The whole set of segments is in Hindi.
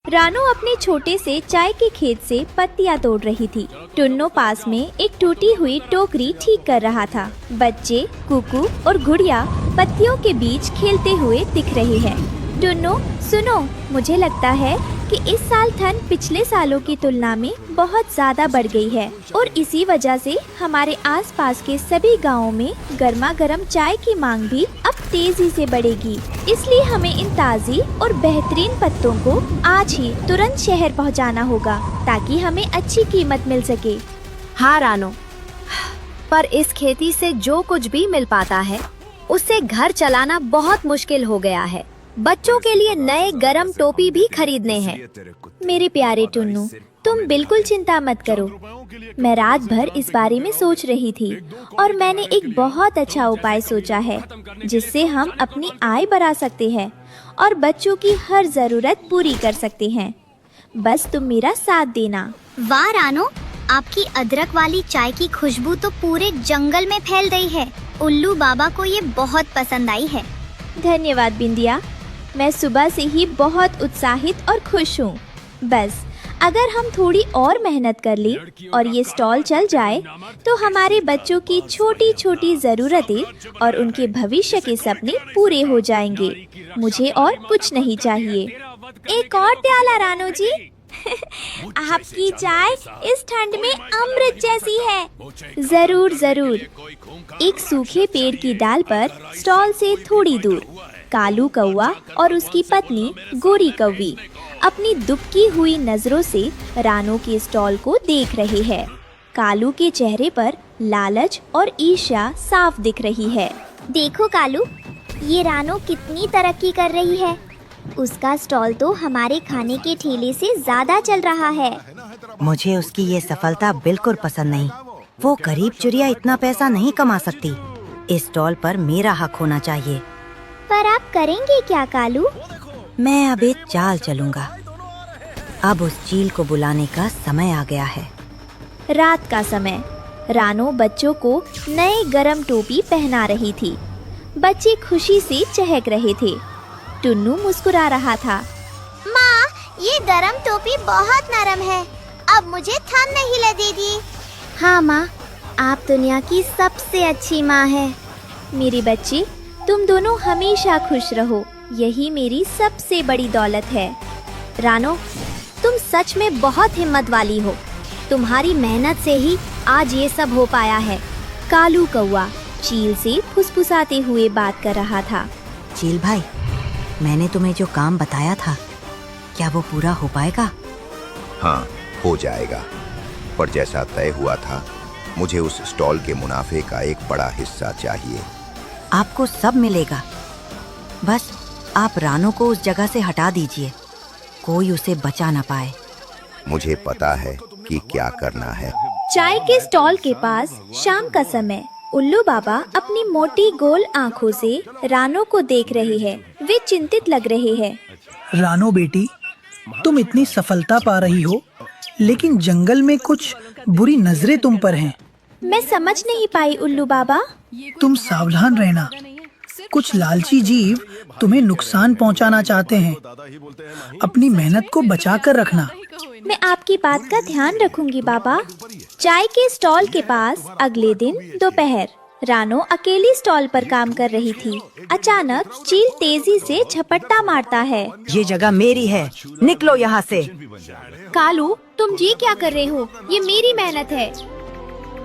रानू अपने छोटे से चाय के खेत से पत्तियां तोड़ रही थी। टुन्नो पास में एक टूटी हुई टोकरी ठीक कर रहा था। बच्चे कुकू और गुड़िया पत्तियों के बीच खेलते हुए दिख रहे हैं। टुन्नो सुनो, मुझे लगता है कि इस साल ठंड पिछले सालों की तुलना में बहुत ज्यादा बढ़ गई है और इसी वजह से हमारे आसपास के सभी गांवों में गर्मा गर्म चाय की मांग भी अब तेजी से बढ़ेगी। इसलिए हमें इन ताज़ी और बेहतरीन पत्तों को आज ही तुरंत शहर पहुंचाना होगा ताकि हमें अच्छी कीमत मिल सके। हाँ रानो, पर इस खेती से जो कुछ भी मिल पाता है उससे घर चलाना बहुत मुश्किल हो गया है। बच्चों के लिए नए गरम टोपी भी खरीदने हैं। मेरे प्यारे टुन्नू, तुम बिल्कुल चिंता मत करो। मैं रात भर इस बारे में सोच रही थी और मैंने एक बहुत अच्छा उपाय सोचा है जिससे हम अपनी आय बढ़ा सकते हैं और बच्चों की हर जरूरत पूरी कर सकते हैं। बस तुम मेरा साथ देना। वाह रानो, आपकी अदरक वाली चाय की खुशबू तो पूरे जंगल में फैल गई है। उल्लू बाबा को ये बहुत पसंद आई है। धन्यवाद बिंदिया, मैं सुबह से ही बहुत उत्साहित और खुश हूँ। बस अगर हम थोड़ी और मेहनत कर लें और ये स्टॉल चल जाए तो हमारे बच्चों की छोटी छोटी ज़रूरतें और उनके भविष्य के सपने पूरे हो जाएंगे। मुझे और कुछ नहीं चाहिए। एक और प्याला रानो जी। आपकी चाय इस ठंड में अमृत जैसी है। जरूर जरूर। एक सूखे पेड़ की डाल पर स्टॉल से थोड़ी दूर कालू कौवा और उसकी पत्नी गोरी कौवी अपनी दुबकी हुई नजरों से रानो के स्टॉल को देख रहे हैं। कालू के चेहरे पर लालच और ईर्ष्या साफ दिख रही है। देखो कालू, ये रानो कितनी तरक्की कर रही है। उसका स्टॉल तो हमारे खाने के ठेले से ज्यादा चल रहा है। मुझे उसकी ये सफलता बिल्कुल पसंद नहीं। वो गरीब चुरिया इतना पैसा नहीं कमा सकती। इस स्टॉल पर मेरा हक होना चाहिए। पर आप करेंगे क्या कालू? मैं अब एक चाल चलूंगा। अब उस चील को बुलाने का समय आ गया है। रात का समय। रानो बच्चों को नए गरम टोपी पहना रही थी। बच्चे खुशी से चहक रहे थे। टुन्नू मुस्कुरा रहा था। माँ, ये गरम टोपी बहुत नरम है। अब मुझे थम नहीं लगेगी। हाँ माँ, आप दुनिया की सबसे अच्छी माँ है। मेरे बच्चे, तुम दोनों हमेशा खुश रहो। यही मेरी सबसे बड़ी दौलत है। रानो, तुम सच में बहुत हिम्मत वाली हो। तुम्हारी मेहनत से ही आज ये सब हो पाया है। कालू कौवा चील से फुसफुसाते हुए बात कर रहा था। चील भाई, मैंने तुम्हें जो काम बताया था, क्या वो पूरा हो पाएगा? हाँ, हो जाएगा। पर जैसा तय हुआ था, मुझे उस स्टॉल के मुनाफे का एक बड़ा हिस्सा चाहिए। आपको सब मिलेगा। बस आप रानो को उस जगह से हटा दीजिए। कोई उसे बचा ना पाए। मुझे पता है कि क्या करना है। चाय के स्टॉल के पास शाम का समय। उल्लू बाबा अपनी मोटी गोल आँखों से रानो को देख रहे हैं। वे चिंतित लग रहे हैं। रानो बेटी, तुम इतनी सफलता पा रही हो, लेकिन जंगल में कुछ बुरी नजरें तुम पर हैं। मैं समझ नहीं पाई उल्लू बाबा। तुम सावधान रहना। कुछ लालची जीव तुम्हें नुकसान पहुंचाना चाहते हैं। अपनी मेहनत को बचा कर रखना। मैं आपकी बात का ध्यान रखूंगी बाबा। चाय के स्टॉल के पास अगले दिन दोपहर रानो अकेली स्टॉल पर काम कर रही थी। अचानक चील तेजी से झपट्टा मारता है। ये जगह मेरी है, निकलो यहाँ से। कालू, तुम ये क्या कर रहे हो? ये मेरी मेहनत है।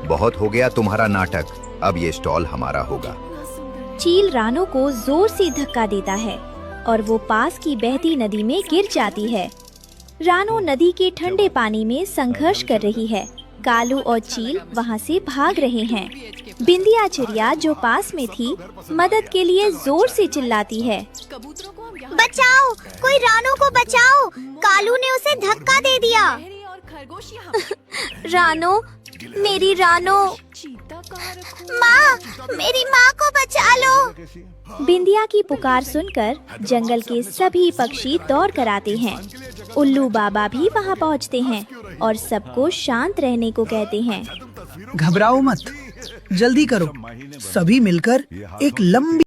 बहुत हो गया तुम्हारा नाटक। अब ये स्टॉल हमारा होगा। चील रानो को जोर से धक्का देता है और वो पास की बहती नदी में गिर जाती है। रानो नदी के ठंडे पानी में संघर्ष कर रही है। कालू और चील वहाँ से भाग रहे हैं। बिंदिया चिड़िया जो पास में थी, मदद के लिए जोर से चिल्लाती है। बचाओ, कोई रानो को बचाओ। कालू ने उसे धक्का दे दिया। रानो, मेरी रानो। माँ, मेरी माँ को बचा लो। बिंदिया की पुकार सुनकर जंगल के सभी पक्षी दौड़ कर आते हैं। उल्लू बाबा भी वहाँ पहुँचते हैं और सबको शांत रहने को कहते हैं। घबराओ मत, जल्दी करो। सभी मिलकर एक लंबी